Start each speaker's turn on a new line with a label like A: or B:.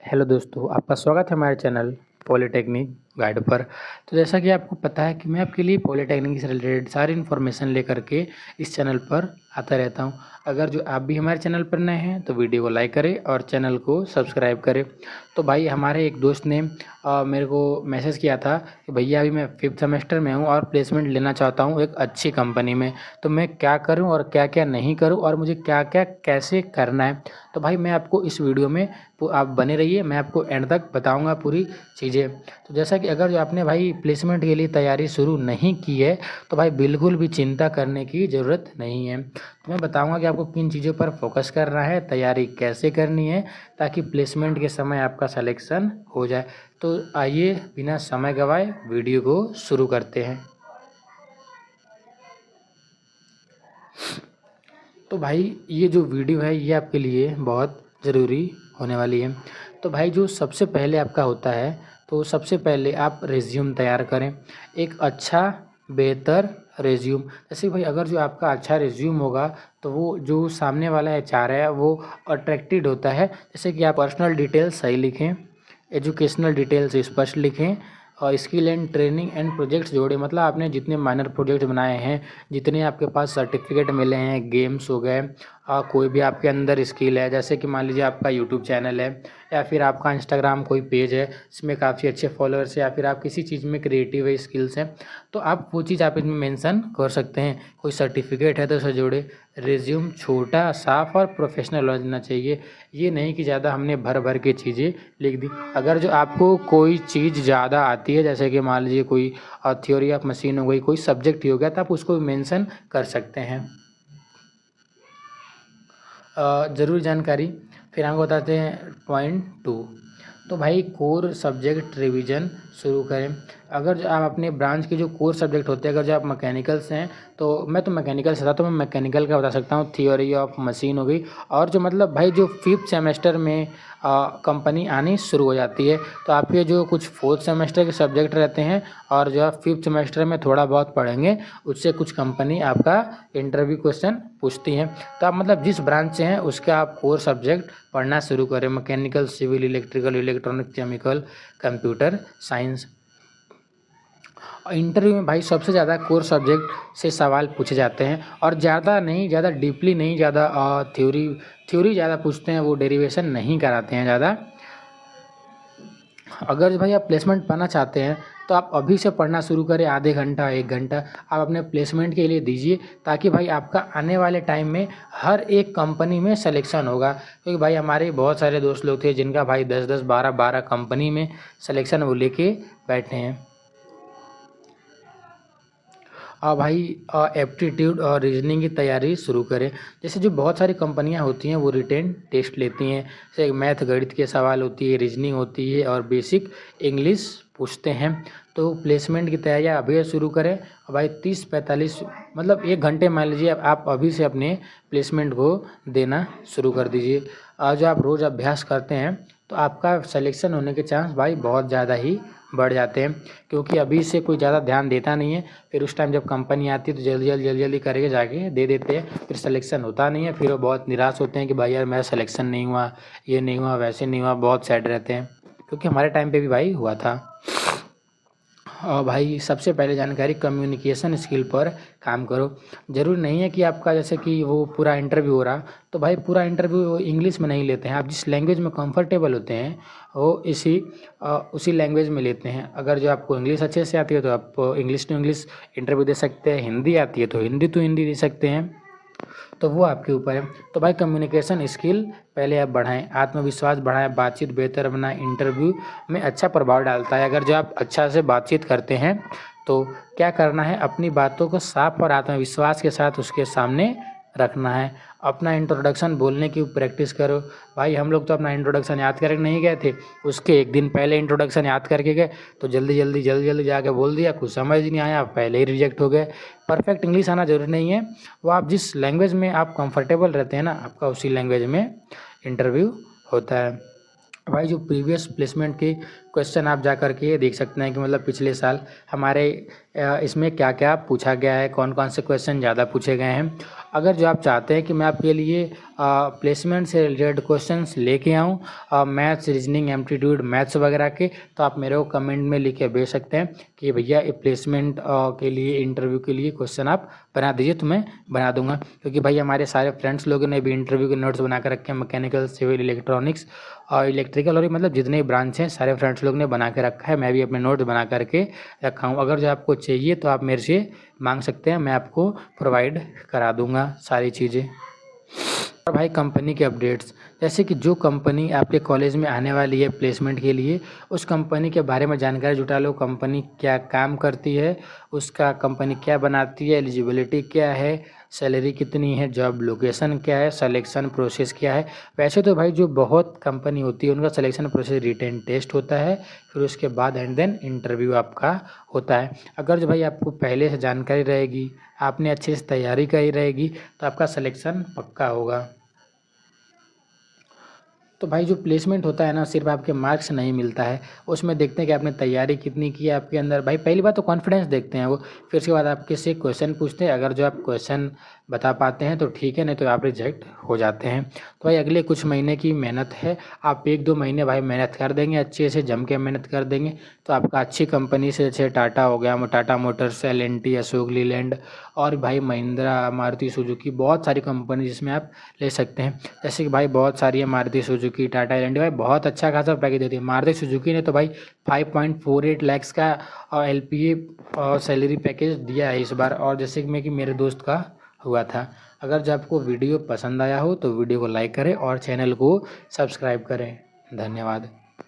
A: Hello दोस्तों, आपका स्वागत है हमारे चैनल पॉलिटेक्निक गाइड पर। तो जैसा कि आपको पता है कि मैं आपके लिए पॉलिटेक्निक से रिलेटेड सारी इन्फॉर्मेशन लेकर के इस चैनल पर आता रहता हूं। अगर जो आप भी हमारे चैनल पर नए हैं तो वीडियो को लाइक करें और चैनल को सब्सक्राइब करें। तो भाई हमारे एक दोस्त ने मेरे को मैसेज किया था कि भैया अभी मैं 5th सेमेस्टर में हूँ और प्लेसमेंट लेना चाहता हूँ एक अच्छी कंपनी में, तो मैं क्या करूँ और क्या क्या नहीं करूँ और मुझे क्या क्या कैसे करना है। तो भाई मैं आपको इस वीडियो में आप बने रहिए, मैं आपको एंड तक बताऊंगा पूरी चीज़ें। तो जैसा कि अगर जो आपने भाई प्लेसमेंट के लिए तैयारी शुरू नहीं की है तो भाई बिल्कुल भी चिंता करने की ज़रूरत नहीं है। तो मैं बताऊंगा कि आपको किन चीज़ों पर फोकस करना है, तैयारी कैसे करनी है ताकि प्लेसमेंट के समय आपका सिलेक्शन हो जाए। तो आइए बिना समय गवाए वीडियो को शुरू करते हैं। तो भाई ये जो वीडियो है ये आपके लिए बहुत ज़रूरी होने वाली है। तो भाई जो सबसे पहले आपका होता है, तो सबसे पहले आप रिज्यूम तैयार करें, एक अच्छा बेहतर रिज्यूम। जैसे भाई अगर जो आपका अच्छा रिज्यूम होगा तो वो जो सामने वाला एचआर है वो अट्रैक्टेड होता है। जैसे कि आप पर्सनल डिटेल्स सही लिखें, एजुकेशनल डिटेल्स स्पष्ट लिखें और skill and training and projects जोड़े, मतलब आपने जितने माइनर प्रोजेक्ट बनाए हैं, जितने आपके पास सर्टिफिकेट मिले हैं, गेम्स हो गए, कोई भी आपके अंदर स्किल है, जैसे कि मान लीजिए आपका यूट्यूब चैनल है या फिर आपका इंस्टाग्राम कोई पेज है जिसमें काफ़ी अच्छे फॉलोअर्स है या फिर आप किसी चीज़ में क्रिएटिव है, स्किल्स हैं, तो आप वो चीज़ आप इसमें मेंशन कर सकते हैं। कोई सर्टिफिकेट है तो उसे जोड़े। रिज्यूम छोटा, साफ और प्रोफेशनल होना चाहिए। ये नहीं कि ज़्यादा हमने भर भर के चीज़ें लिख दी। अगर जो आपको कोई चीज़ ज़्यादा आती है, जैसे कि मान लीजिए कोई थ्योरी ऑफ मशीन हो गई, कोई सब्जेक्ट ही हो गया, तो आप उसको मेंशन कर सकते हैं। ज़रूरी जानकारी। फिर हमको बताते हैं पॉइंट 2। तो भाई कोर सब्जेक्ट रिवीजन शुरू करें। अगर जो आप अपने ब्रांच के जो कोर सब्जेक्ट होते हैं, अगर जो आप मैकेनिकल से हैं तो मैं तो मैकेनिकल से था तो मैं मैकेनिकल का बता सकता हूँ। थ्योरी ऑफ मशीन हो गई, और जो मतलब भाई जो 5th सेमेस्टर में कंपनी आनी शुरू हो जाती है, तो आपके जो कुछ 4th सेमेस्टर के सब्जेक्ट रहते हैं और जो आप 5th सेमेस्टर में थोड़ा बहुत पढ़ेंगे उससे कुछ कंपनी आपका इंटरव्यू क्वेश्चन पूछती हैं। तो आप मतलब जिस ब्रांच से हैं उसका आप कोर सब्जेक्ट पढ़ना शुरू करें। Mechanical, civil, electrical, electronic, chemical, computer science. Interview में भाई सबसे ज़्यादा कोर सब्जेक्ट से सवाल पूछे जाते हैं, और ज़्यादा नहीं, ज़्यादा डीपली नहीं, ज़्यादा थ्योरी ज़्यादा पूछते हैं, वो डेरिवेशन नहीं कराते हैं ज़्यादा। अगर भाई आप प्लेसमेंट पाना चाहते हैं तो आप अभी से पढ़ना शुरू करें, आधे घंटा 1 घंटा आप अपने प्लेसमेंट के लिए दीजिए, ताकि भाई आपका आने वाले टाइम में हर एक कंपनी में सिलेक्शन होगा। क्योंकि भाई हमारे बहुत सारे दोस्त लोग थे जिनका भाई 10-10, 12-12 कंपनी में सिलेक्शन वो लेके बैठे हैं। भाई एप्टीट्यूड और रीजनिंग की तैयारी शुरू करें। जैसे जो बहुत सारी कंपनियां होती हैं वो रिटेन टेस्ट लेती हैं, जैसे मैथ गणित के सवाल होती है, रीजनिंग होती है और बेसिक इंग्लिश पूछते हैं। तो प्लेसमेंट की तैयारियां अभी से शुरू करें। भाई 30-45 मतलब 1 घंटे मान लीजिए आप अभी से अपने प्लेसमेंट को देना शुरू कर दीजिए। जो आप रोज़ अभ्यास करते हैं तो आपका सिलेक्शन होने के चांस भाई बहुत ज़्यादा ही बढ़ जाते हैं, क्योंकि अभी से कोई ज़्यादा ध्यान देता नहीं है। फिर उस टाइम जब कंपनी आती है तो जल्दी करके जाके दे देते हैं, फिर सिलेक्शन होता नहीं है। फिर वो बहुत निराश होते हैं कि भाई यार मेरा सिलेक्शन नहीं हुआ, ये नहीं हुआ, वैसे नहीं हुआ, बहुत सैड रहते हैं। क्योंकि हमारे टाइम पे भी भाई हुआ था। और भाई सबसे पहले जानकारी, कम्युनिकेशन स्किल पर काम करो। ज़रूरी नहीं है कि आपका जैसे कि वो पूरा इंटरव्यू हो रहा तो भाई पूरा इंटरव्यू इंग्लिश में नहीं लेते हैं। आप जिस लैंग्वेज में कंफर्टेबल होते हैं वो उसी लैंग्वेज में लेते हैं। अगर जो आपको इंग्लिश अच्छे से आती है तो आप इंग्लिश टू इंग्लिश इंटरव्यू दे सकते हैं, हिंदी आती है तो हिंदी टू हिंदी दे सकते हैं, तो वो आपके ऊपर है। तो भाई कम्युनिकेशन स्किल पहले आप बढ़ाएं, आत्मविश्वास बढ़ाएं, बातचीत बेहतर बनाएं। इंटरव्यू में अच्छा प्रभाव डालता है अगर जो आप अच्छा से बातचीत करते हैं। तो क्या करना है, अपनी बातों को साफ और आत्मविश्वास के साथ उसके सामने रखना है। अपना इंट्रोडक्शन बोलने की प्रैक्टिस करो। भाई हम लोग तो अपना इंट्रोडक्शन याद करके नहीं गए थे, उसके 1 दिन पहले इंट्रोडक्शन याद करके गए, तो जल्दी जाके बोल दिया, कुछ समझ नहीं आया, पहले ही रिजेक्ट हो गए। परफेक्ट इंग्लिश आना जरूरी नहीं है, वो आप जिस लैंग्वेज में आप कंफर्टेबल रहते हैं ना, आपका उसी लैंग्वेज में इंटरव्यू होता है। भाई जो प्रीवियस प्लेसमेंट के क्वेश्चन आप जा कर के देख सकते हैं कि मतलब पिछले साल हमारे इसमें क्या क्या पूछा गया है, कौन कौन से क्वेश्चन ज़्यादा पूछे गए हैं। अगर जो आप चाहते हैं कि मैं आपके लिए प्लेसमेंट से रिलेटेड क्वेश्चंस लेके आऊँ, मैथ्स, रीजनिंग, एप्टीट्यूड, मैथ्स वगैरह के, तो आप मेरे को कमेंट में लिख के भेज सकते हैं कि भैया ये प्लेसमेंट के लिए, इंटरव्यू के लिए क्वेश्चन आप बना दीजिए, तो मैं बना दूंगा। क्योंकि भाई हमारे सारे फ्रेंड्स लोगों ने भी इंटरव्यू के नोट्स बना कर रखे हैं, मैकेनिकल, सिविल, इलेक्ट्रॉनिक्स और इलेक्ट्रिकल, और मतलब जितने ब्रांच हैं सारे फ्रेंड्स लोग ने बना के रखा है। मैं भी अपने नोट्स बना करके रखा हूँ। अगर जो आपको चाहिए तो आप मेरे से मांग सकते हैं, मैं आपको प्रोवाइड करा दूंगा सारी चीज़ें। और भाई कंपनी के अपडेट्स, जैसे कि जो कंपनी आपके कॉलेज में आने वाली है प्लेसमेंट के लिए, उस कंपनी के बारे में जानकारी जुटा लो। कंपनी क्या काम करती है, उसका कंपनी क्या बनाती है, एलिजिबिलिटी क्या है, सैलरी कितनी है, जॉब लोकेशन क्या है, सिलेक्शन प्रोसेस क्या है। वैसे तो भाई जो बहुत कंपनी होती है उनका सिलेक्शन प्रोसेस रिटेन टेस्ट होता है, फिर उसके बाद एंड देन इंटरव्यू आपका होता है। अगर जो भाई आपको पहले से जानकारी रहेगी, आपने अच्छे से तैयारी करी रहेगी, तो आपका सिलेक्शन पक्का होगा। तो भाई जो प्लेसमेंट होता है ना, सिर्फ आपके मार्क्स नहीं मिलता है, उसमें देखते हैं कि आपने तैयारी कितनी की है आपके अंदर। भाई पहली बात तो कॉन्फिडेंस देखते हैं वो, फिर उसके बाद आपके से क्वेश्चन पूछते हैं। अगर जो आप क्वेश्चन बता पाते हैं तो ठीक है, नहीं तो आप रिजेक्ट हो जाते हैं। तो भाई अगले कुछ महीने की मेहनत है, आप 1-2 महीने भाई मेहनत कर देंगे, अच्छे से जम के मेहनत कर देंगे, तो आपका अच्छी कंपनी से, जैसे टाटा हो गया, टाटा मोटर्स, L&T, अशोक लीलैंड और भाई महिंद्रा, मारुति सुजुकी, बहुत सारी कंपनी जिसमें आप ले सकते हैं। जैसे कि भाई बहुत सारी है, मारुति सुजुकी, टाटा L&T, भाई बहुत अच्छा खासा पैकेज देती है। मारुति सुजुकी ने तो भाई 5.48 लाख का LPA सैलरी पैकेज दिया है इस बार, और जैसे कि मेरे दोस्त का हुआ था। अगर जो आपको वीडियो पसंद आया हो तो वीडियो को लाइक करें और चैनल को सब्सक्राइब करें। धन्यवाद।